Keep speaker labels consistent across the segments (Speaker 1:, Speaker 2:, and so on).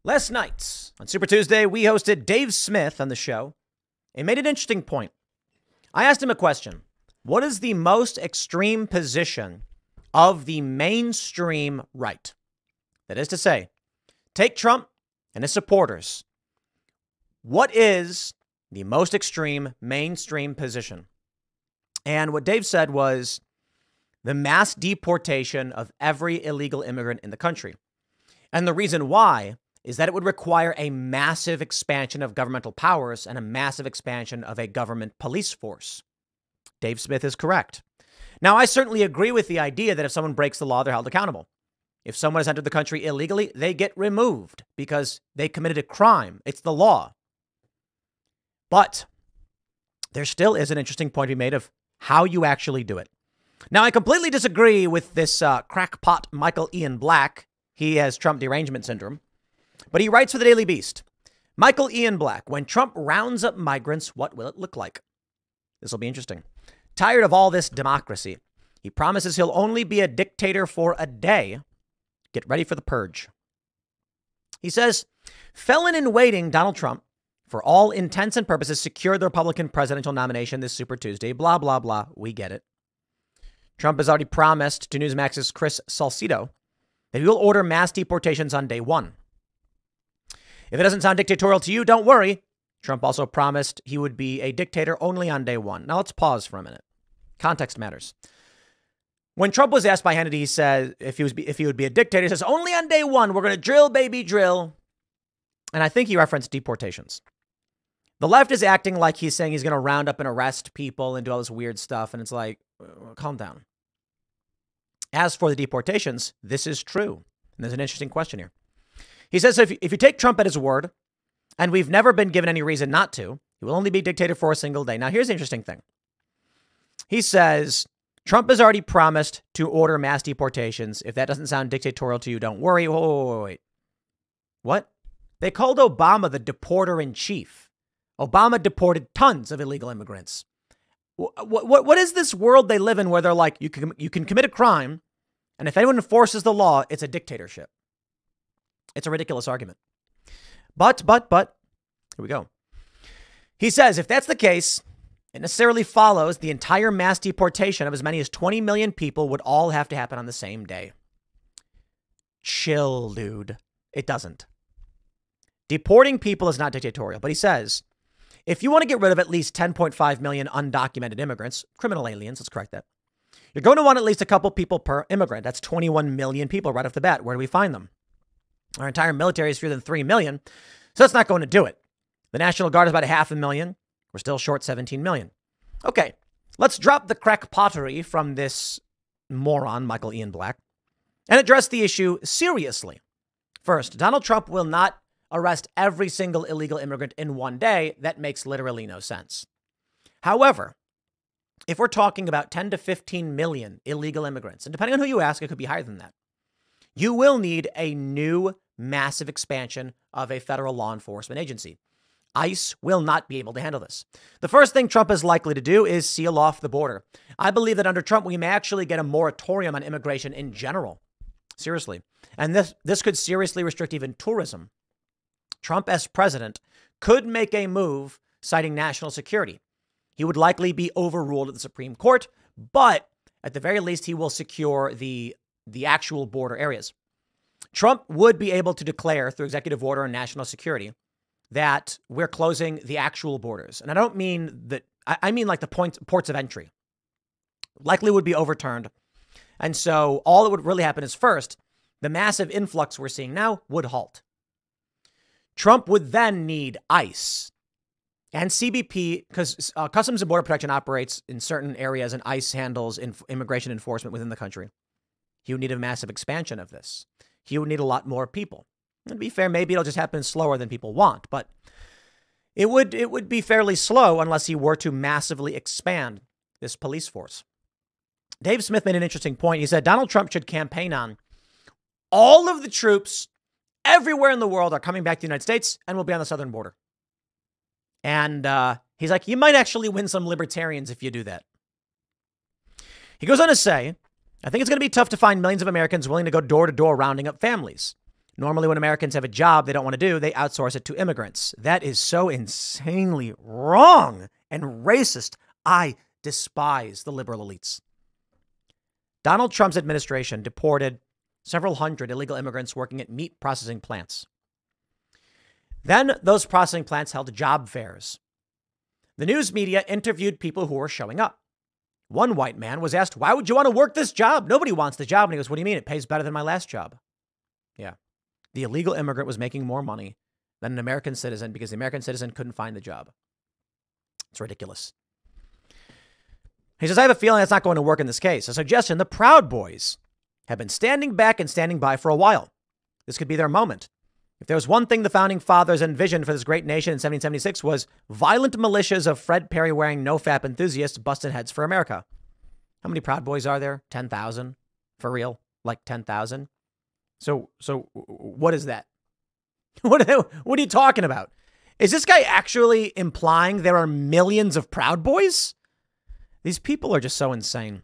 Speaker 1: Last night on Super Tuesday, we hosted Dave Smith on the show and made an interesting point. I asked him a question. What is the most extreme position of the mainstream right? That is to say, take Trump and his supporters. What is the most extreme mainstream position? And what Dave said was the mass deportation of every illegal immigrant in the country. And the reason why is that it would require a massive expansion of governmental powers and a massive expansion of a government police force. Dave Smith is correct. Now, I certainly agree with the idea that if someone breaks the law, they're held accountable. If someone has entered the country illegally, they get removed because they committed a crime. It's the law. But there still is an interesting point to be made of how you actually do it. Now, I completely disagree with this crackpot Michael Ian Black. He has Trump derangement syndrome. But he writes for the Daily Beast. Michael Ian Black, when Trump rounds up migrants, what will it look like? This will be interesting. Tired of all this democracy. He promises he'll only be a dictator for a day. Get ready for the purge. He says, felon in waiting Donald Trump, for all intents and purposes, secured the Republican presidential nomination this Super Tuesday. Blah, blah, blah. We get it. Trump has already promised to Newsmax's Chris Salcido that he will order mass deportations on day one. If it doesn't sound dictatorial to you, don't worry. Trump also promised he would be a dictator only on day one. Now let's pause for a minute. Context matters. When Trump was asked by Hannity, he said if he would be a dictator, he says only on day one, we're going to drill, baby, drill. And I think he referenced deportations. The left is acting like he's saying he's going to round up and arrest people and do all this weird stuff. And it's like, calm down. As for the deportations, this is true. And there's an interesting question here. He says, if you take Trump at his word, and we've never been given any reason not to, he will only be dictator for a single day. Now, here's the interesting thing. He says, Trump has already promised to order mass deportations. If that doesn't sound dictatorial to you, don't worry. Wait. What? They called Obama the deporter in chief. Obama deported tons of illegal immigrants. What is this world they live in where they're like, you can commit a crime, and if anyone enforces the law, it's a dictatorship? It's a ridiculous argument. But, here we go. He says, if that's the case, it necessarily follows the entire mass deportation of as many as 20 million people would all have to happen on the same day. Chill, dude. It doesn't. Deporting people is not dictatorial, but he says, if you want to get rid of at least 10.5 million undocumented immigrants, criminal aliens, let's correct that. You're going to want at least a couple people per immigrant. That's 21 million people right off the bat. Where do we find them? Our entire military is fewer than 3 million, so that's not going to do it. The National Guard is about 500,000. We're still short 17 million. Okay, let's drop the crackpottery from this moron, Michael Ian Black, and address the issue seriously. First, Donald Trump will not arrest every single illegal immigrant in one day. That makes literally no sense. However, if we're talking about 10 to 15 million illegal immigrants, and depending on who you ask, it could be higher than that, you will need a new massive expansion of a federal law enforcement agency. ICE will not be able to handle this. The first thing Trump is likely to do is seal off the border. I believe that under Trump, we may actually get a moratorium on immigration in general. Seriously. And this could seriously restrict even tourism. Trump, as president, could make a move citing national security. He would likely be overruled at the Supreme Court, but at the very least, he will secure the actual border areas. Trump would be able to declare through executive order and national security that we're closing the actual borders. And I don't mean that, I mean like the ports of entry likely would be overturned. And so all that would really happen is first, the massive influx we're seeing now would halt. Trump would then need ICE and CBP, because Customs and Border Protection operates in certain areas and ICE handles immigration enforcement within the country. He would need a massive expansion of this. He would need a lot more people. And to be fair, maybe it'll just happen slower than people want, but it would be fairly slow unless he were to massively expand this police force. Dave Smith made an interesting point. He said Donald Trump should campaign on all of the troops everywhere in the world are coming back to the United States and will be on the southern border. And he's like, you might actually win some libertarians if you do that. He goes on to say, I think it's going to be tough to find millions of Americans willing to go door to door rounding up families. Normally, when Americans have a job they don't want to do, they outsource it to immigrants. That is so insanely wrong and racist. I despise the liberal elites. Donald Trump's administration deported several hundred illegal immigrants working at meat processing plants. Then those processing plants held job fairs. The news media interviewed people who were showing up. One white man was asked, "Why would you want to work this job? Nobody wants the job." And he goes, "What do you mean? It pays better than my last job." Yeah. The illegal immigrant was making more money than an American citizen because the American citizen couldn't find the job. It's ridiculous. He says, "I have a feeling that's not going to work in this case. A suggestion: the Proud Boys have been standing back and standing by for a while. This could be their moment. If there was one thing the founding fathers envisioned for this great nation in 1776 was violent militias of Fred Perry wearing no-fap enthusiasts busting heads for America." How many Proud Boys are there? 10,000? For real? Like 10,000? So what is that? What are you talking about? Is this guy actually implying there are millions of Proud Boys? These people are just so insane.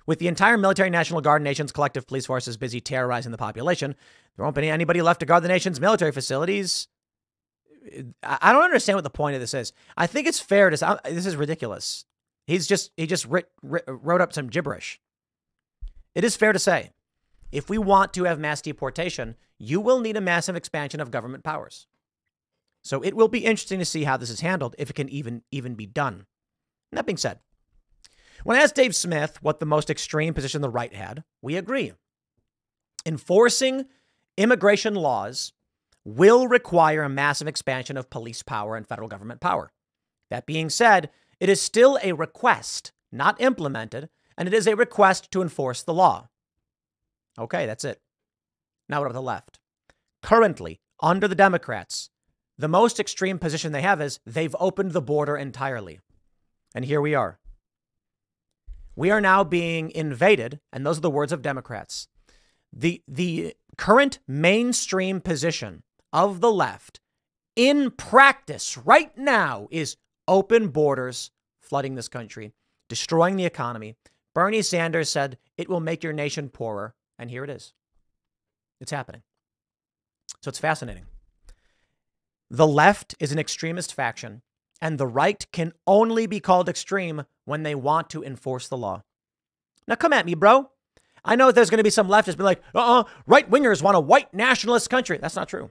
Speaker 1: With the entire military National Guard nation's collective police forces busy terrorizing the population, there won't be anybody left to guard the nation's military facilities. I don't understand what the point of this is. I think it's fair to say this is ridiculous. He just wrote up some gibberish. It is fair to say, if we want to have mass deportation, you will need a massive expansion of government powers. So it will be interesting to see how this is handled, if it can even be done. And that being said, when I asked Dave Smith what the most extreme position the right had, we agree. Enforcing immigration laws will require a massive expansion of police power and federal government power. That being said, it is still a request, not implemented, and it is a request to enforce the law. Okay, that's it. Now what about the left? Currently, under the Democrats, the most extreme position they have is they've opened the border entirely. And here we are. We are now being invaded, and those are the words of Democrats. The current mainstream position of the left in practice right now is open borders, flooding this country, destroying the economy. Bernie Sanders said it will make your nation poorer, and here it is. It's happening. So it's fascinating. The left is an extremist faction, and the right can only be called extreme when they want to enforce the law. Now come at me, bro. I know there's going to be some leftists be like, right-wingers want a white nationalist country. That's not true.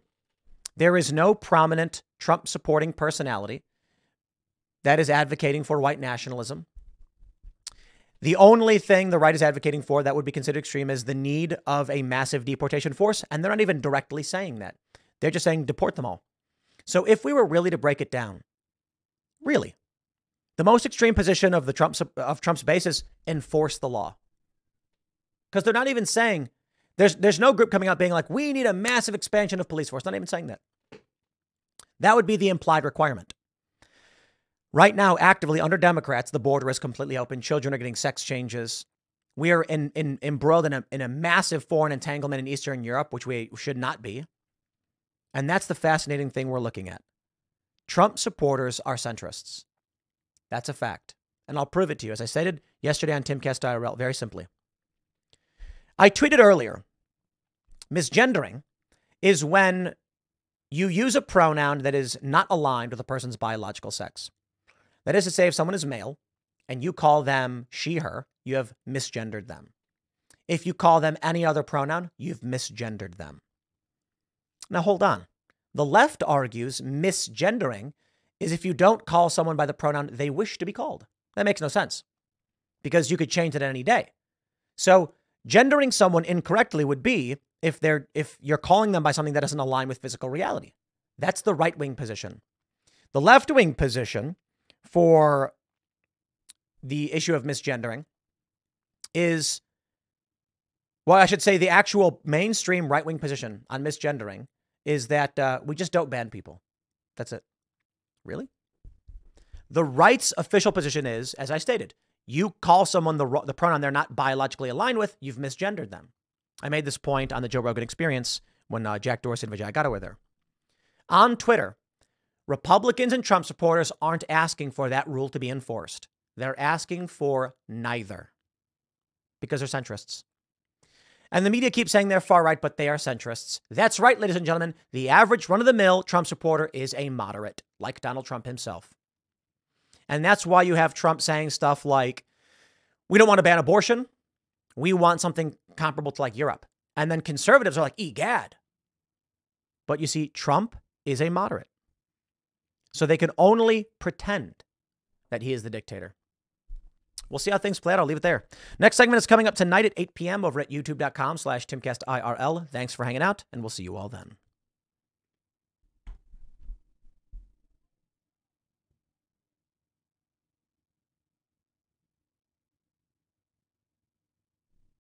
Speaker 1: There is no prominent Trump-supporting personality that is advocating for white nationalism. The only thing the right is advocating for that would be considered extreme is the need of a massive deportation force, and they're not even directly saying that. They're just saying deport them all. So if we were really to break it down, really, the most extreme position of Trump's base is enforce the law. Because they're not even saying, there's no group coming out being like, we need a massive expansion of police force. Not even saying that. That would be the implied requirement. Right now, actively under Democrats, the border is completely open. Children are getting sex changes. We are embroiled in a massive foreign entanglement in Eastern Europe, which we should not be. And that's the fascinating thing we're looking at. Trump supporters are centrists. That's a fact. And I'll prove it to you. As I stated yesterday on Timcast IRL, very simply. I tweeted earlier, misgendering is when you use a pronoun that is not aligned with a person's biological sex. That is to say, if someone is male and you call them she, her, you have misgendered them. If you call them any other pronoun, you've misgendered them. Now, hold on. The left argues misgendering is if you don't call someone by the pronoun they wish to be called. That makes no sense because you could change it any day. So gendering someone incorrectly would be if you're calling them by something that doesn't align with physical reality. That's the right-wing position. The left-wing position for the issue of misgendering is, well, I should say the actual mainstream right-wing position on misgendering is that we just don't ban people. That's it. Really? The right's official position is, as I stated, you call someone the pronoun they're not biologically aligned with, you've misgendered them. I made this point on the Joe Rogan Experience when Jack Dorsey and Vijay Gadde were there. On Twitter, Republicans and Trump supporters aren't asking for that rule to be enforced. They're asking for neither because they're centrists. And the media keeps saying they're far right, but they are centrists. That's right, ladies and gentlemen. The average run-of-the-mill Trump supporter is a moderate, like Donald Trump himself. And that's why you have Trump saying stuff like, we don't want to ban abortion. We want something comparable to like Europe. And then conservatives are like, egad. But you see, Trump is a moderate. So they can only pretend that he is the dictator. We'll see how things play out. I'll leave it there. Next segment is coming up tonight at 8 p.m. over at youtube.com/TimcastIRL. Thanks for hanging out, and we'll see you all then.